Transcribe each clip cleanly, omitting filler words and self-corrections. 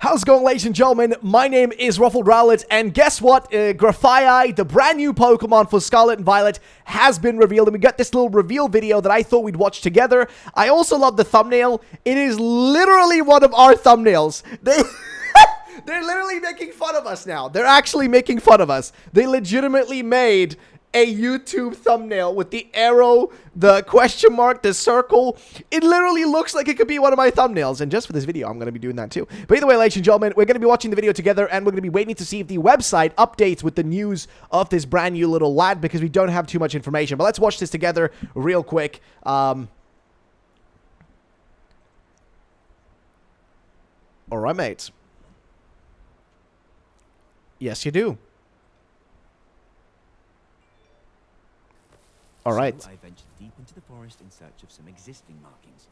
How's it going, ladies and gentlemen? My name is RUFFLEDLIVE, and guess what? GRAFAIAI, the brand new Pokemon for Scarlet and Violet, has been revealed, and we got this little reveal video that I thought we'd watch together. I also love the thumbnail. It is literally one of our thumbnails. They're literally making fun of us now. They're actually making fun of us. They legitimately made a YouTube thumbnail with the arrow, the question mark, the circle. It literally looks like it could be one of my thumbnails. And just for this video, I'm going to be doing that too. But either way, ladies and gentlemen, we're going to be watching the video together, and we're going to be waiting to see if the website updates with the news of this brand new little lad, because we don't have too much information. But let's watch this together real quick. All right, mates. Yes, you do. All right. So I ventured deep into the forest in search of some existing markings.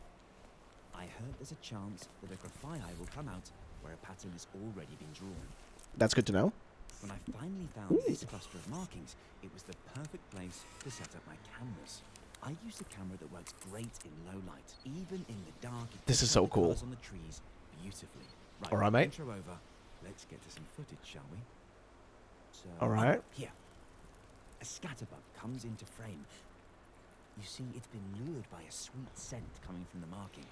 I heard there's a chance that a GRAFAIAI will come out where a pattern has already been drawn. That's good to know. When I finally found this cluster of markings, it was the perfect place to set up my cameras. I used a camera that works great in low light, even in the dark. This is so cool. On the trees beautifully. All right, mate. Intro over. Let's get to some footage, shall we? So, all right. Here. A scatterbug comes into frame. You see, it's been lured by a sweet scent coming from the marking.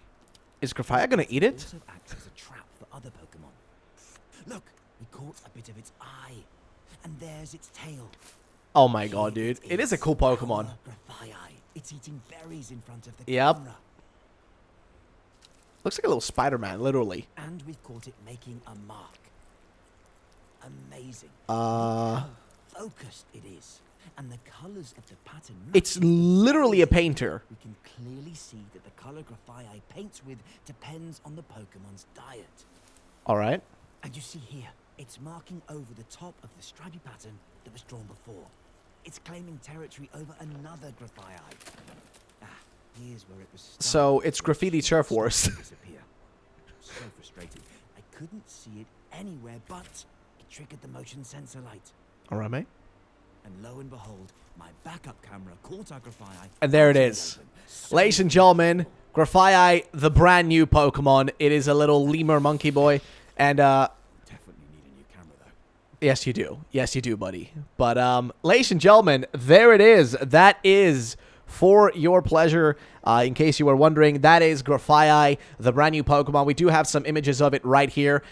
Is GRAFAIAI gonna eat it? It also acts as a trap for other Pokemon. Look, we caught a bit of its eye, and there's its tail. Oh my god, dude! It is a cool Pokemon. GRAFAIAI. It's eating berries in front of the Yep. camera. Looks like a little Spider-Man, literally. And we've caught it making a mark. Amazing. Uh. How focused it is. And the colors of the pattern. It's literally a painter. We can clearly see that the color GRAFAIAI paints with depends on the Pokemon's diet. All right. And you see here, it's marking over the top of the stripy pattern that was drawn before. It's claiming territory over another GRAFAIAI. Ah, here's where it was. So it's graffiti turf wars. Disappear. So frustrating. I couldn't see it anywhere, but it triggered the motion sensor light. All right, mate. And lo and behold, my backup camera caught our GRAFAIAI. And there it is. Ladies and gentlemen, GRAFAIAI, the brand new Pokemon. It is a little lemur monkey boy. And, definitely need a new camera, though. yes, you do. Yes, you do, buddy. But, ladies and gentlemen, there it is. That is, for your pleasure, in case you were wondering, that is GRAFAIAI, the brand new Pokemon. We do have some images of it right here.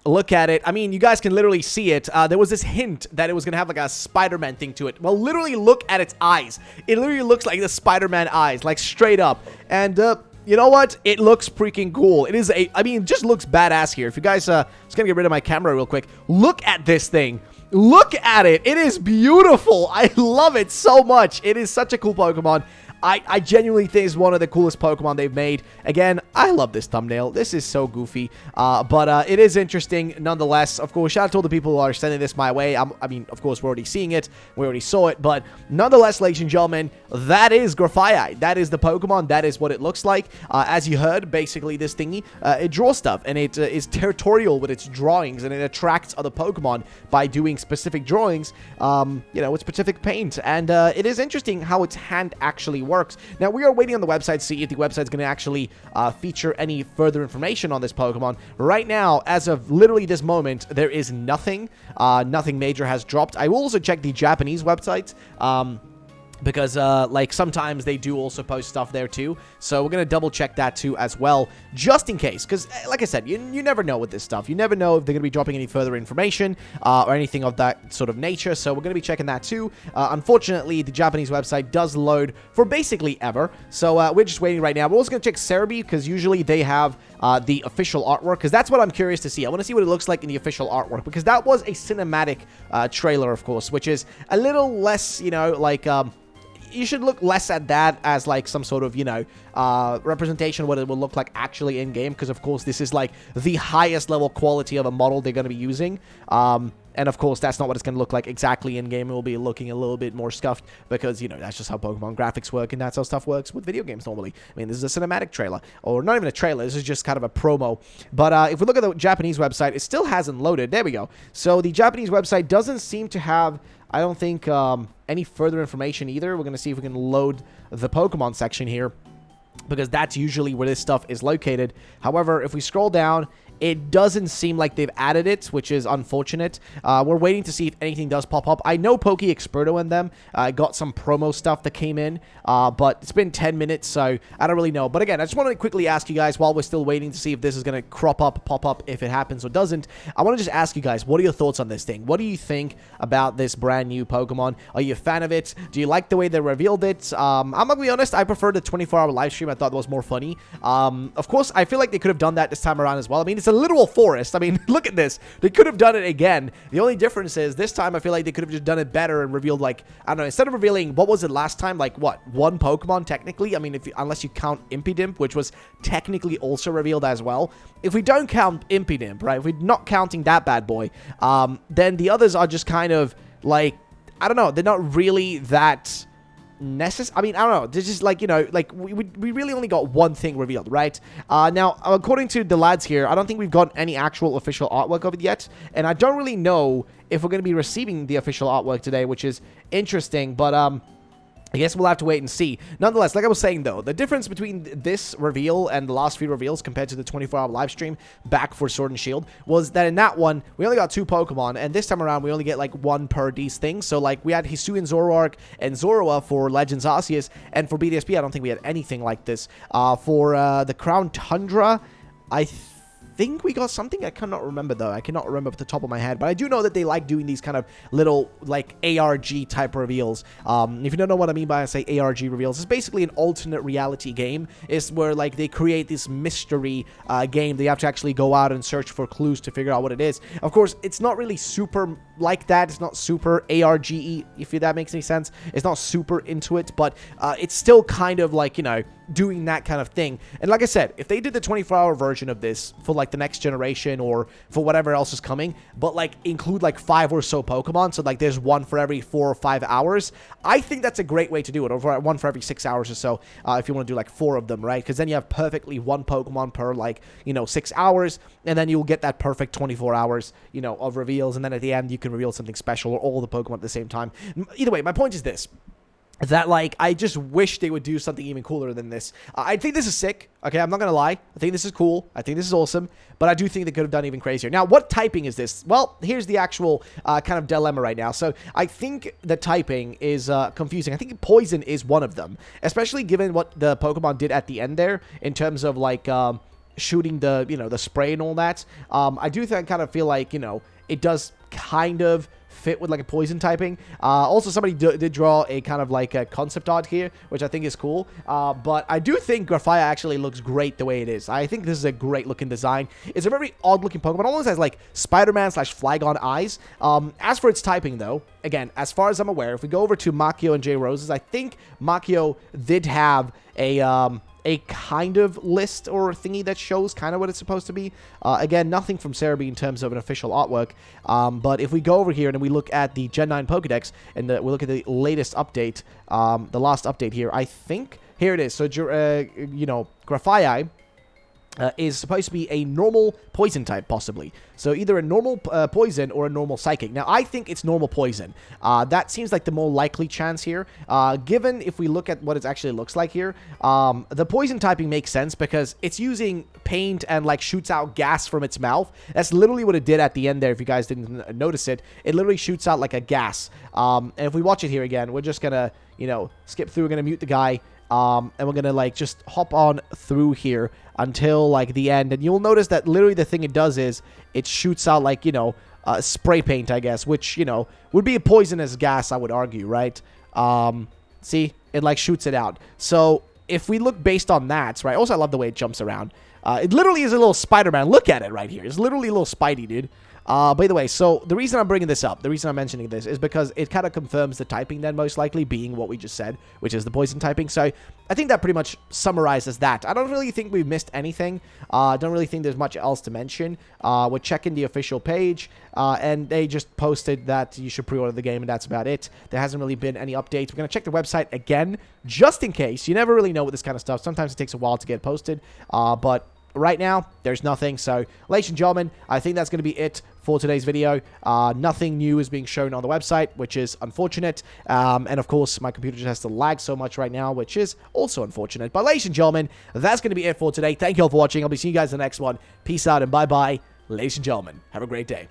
Look at it. I mean, you guys can literally see it. There was this hint that it was going to have like a Spider-Man thing to it. Well, literally look at its eyes. It literally looks like the Spider-Man eyes, like straight up. And, you know what? It looks freaking cool. It is I mean, it just looks badass here. If you guys, just going to get rid of my camera real quick. Look at this thing. Look at it. It is beautiful. I love it so much. It is such a cool Pokemon. I genuinely think it's one of the coolest Pokemon they've made. Again, I love this thumbnail. This is so goofy. But it is interesting nonetheless. Of course, shout out to all the people who are sending this my way. I mean, of course, we're already seeing it. We already saw it. But nonetheless, ladies and gentlemen, that is GRAFAIAI. That is the Pokemon. That is what it looks like. As you heard, basically, this thingy, it draws stuff. And it is territorial with its drawings. And it attracts other Pokemon by doing specific drawings, you know, with specific paint. And it is interesting how its hand actually works. Now, we are waiting on the website to see if the website's going to actually feature any further information on this Pokemon. Right now, as of literally this moment, there is nothing. Nothing major has dropped. I will also check the Japanese website. Because, like, sometimes they do also post stuff there, too. So we're going to double-check that, too, as well, just in case. Because, like I said, you never know with this stuff. You never know if they're going to be dropping any further information or anything of that sort of nature. So we're going to be checking that, too. Unfortunately, the Japanese website does load for basically ever. So we're just waiting right now. We're also going to check Cerebi, because usually they have the official artwork. Because that's what I'm curious to see. I want to see what it looks like in the official artwork. Because that was a cinematic trailer, of course, which is a little less, you know, like... you should look less at that as like some sort of, you know, representation of what it will look like actually in game, because of course this is like the highest level quality of a model they're going to be using. And of course, that's not what it's going to look like exactly in-game. It will be looking a little bit more scuffed because, you know, that's just how Pokemon graphics work, and that's how stuff works with video games normally. I mean, this is a cinematic trailer, or not even a trailer. This is just kind of a promo. But if we look at the Japanese website, it still hasn't loaded. There we go. So the Japanese website doesn't seem to have, I don't think, any further information either. We're going to see if we can load the Pokemon section here, because that's usually where this stuff is located. However, if we scroll down, it doesn't seem like they've added it, which is unfortunate. We're waiting to see if anything does pop up. I know Poke Experto and them got some promo stuff that came in, but it's been 10 minutes, so I don't really know. But again, I just wanted to quickly ask you guys, while we're still waiting to see if this is going to crop up, pop up, if it happens or doesn't, I want to just ask you guys, what are your thoughts on this thing? What do you think about this brand new Pokemon? Are you a fan of it? Do you like the way they revealed it? I'm going to be honest, I prefer the 24-hour live stream. I thought that was more funny. Of course, I feel like they could have done that this time around as well. I mean, it's a literal forest. I mean, look at this. They could have done it again. The only difference is this time I feel like they could have just done it better and revealed, like, I don't know, instead of revealing, what was it last time? Like, what? One Pokemon, technically? I mean, unless you count Impidimp, which was technically also revealed as well. If we don't count Impidimp, right? If we're not counting that bad boy, then the others are just kind of, like, I don't know. They're not really that necessary. I mean, I don't know. They're just like, you know, like we really only got one thing revealed, right? Now, according to the lads here, I don't think we've got any actual official artwork of it yet, and I don't really know if we're going to be receiving the official artwork today, which is interesting, but I guess we'll have to wait and see. Nonetheless, like I was saying, though, the difference between this reveal and the last few reveals compared to the 24-hour live stream back for Sword and Shield was that in that one, we only got 2 Pokemon, and this time around, we only get, like, 1 per these things. So, like, we had Hisuian Zoroark and Zorua for Legends Arceus, and for BDSP, I don't think we had anything like this. For the Crown Tundra, I think we got something. I cannot remember, though. I cannot remember off the top of my head, but I do know that they like doing these kind of little, like, ARG type reveals. If you don't know what I mean by I say ARG reveals, it's basically an alternate reality game. It's where, like, they create this mystery game. They have to actually go out and search for clues to figure out what it is. Of course, it's not really super like that. It's not super ARG-y, if that makes any sense. It's not super into it, but it's still kind of like, you know, doing that kind of thing. And like I said, if they did the 24-hour version of this for, like, the next generation or for whatever else is coming, but, like, include, like, 5 or so Pokemon, so, like, there's one for every 4 or 5 hours, I think that's a great way to do it, or one for every 6 hours or so, if you want to do, like, 4 of them, right? Because then you have perfectly 1 Pokemon per, like, you know, 6 hours, and then you'll get that perfect 24 hours, you know, of reveals, and then at the end, you can reveal something special, or all the Pokemon at the same time. Either way, my point is this: that, like, I just wish they would do something even cooler than this. I think this is sick. Okay, I'm not gonna lie. I think this is cool. I think this is awesome. But I do think they could have done even crazier. Now, what typing is this? Well, here's the actual kind of dilemma right now. So I think the typing is confusing. I think poison is one of them, especially given what the Pokemon did at the end there in terms of, like, shooting the, you know, the spray and all that. I do think, kind of feel like, you know, it does kind of fit with, like, a poison typing. Also, somebody did draw a kind of, like, a concept art here, which I think is cool. But I do think GRAFAIAI actually looks great the way it is. I think this is a great looking design. It's a very odd looking Pokemon. Almost has, like, Spider-Man / Flygon eyes. As for its typing, though, again, as far as I'm aware, if we go over to Makio and J Roses, I think Makio did have a kind of list or thingy that shows kind of what it's supposed to be. Again, nothing from Cerebi in terms of an official artwork. But if we go over here and we look at the Gen 9 Pokedex and we look at the latest update, the last update here, I think here it is. So, you know, GRAFAIAI is supposed to be a normal poison type, possibly. So either a normal poison or a normal psychic. Now, I think it's normal poison. That seems like the more likely chance here. Given if we look at what it actually looks like here, the poison typing makes sense because it's using paint and, like, shoots out gas from its mouth. That's literally what it did at the end there, if you guys didn't notice it. It literally shoots out like a gas. And if we watch it here again, we're just gonna, you know, skip through. We're gonna mute the guy. And we're gonna, like, just hop on through here until, like, the end, and you'll notice that literally the thing it does is it shoots out, like, you know, spray paint, I guess, which, you know, would be a poisonous gas, I would argue, right? See, it, like, shoots it out. So if we look based on that, right? Also, I love the way it jumps around. It literally is a little Spider-Man. Look at it right here. It's literally a little Spidey, dude. By the way, so the reason I'm bringing this up, the reason I'm mentioning this is because it kind of confirms the typing then, most likely being what we just said, which is the poison typing. So I think that pretty much summarizes that. I don't really think we've missed anything. I don't really think there's much else to mention. We're checking the official page, and they just posted that you should pre-order the game, and that's about it. There hasn't really been any updates. We're going to check the website again, just in case. You never really know with this kind of stuff. Sometimes it takes a while to get posted, but right now, there's nothing. So, ladies and gentlemen, I think that's going to be it for today's video. Nothing new is being shown on the website, which is unfortunate. And of course, my computer just has to lag so much right now, which is also unfortunate. But ladies and gentlemen, that's going to be it for today. Thank you all for watching. I'll be seeing you guys in the next one. Peace out and bye-bye. Ladies and gentlemen, have a great day.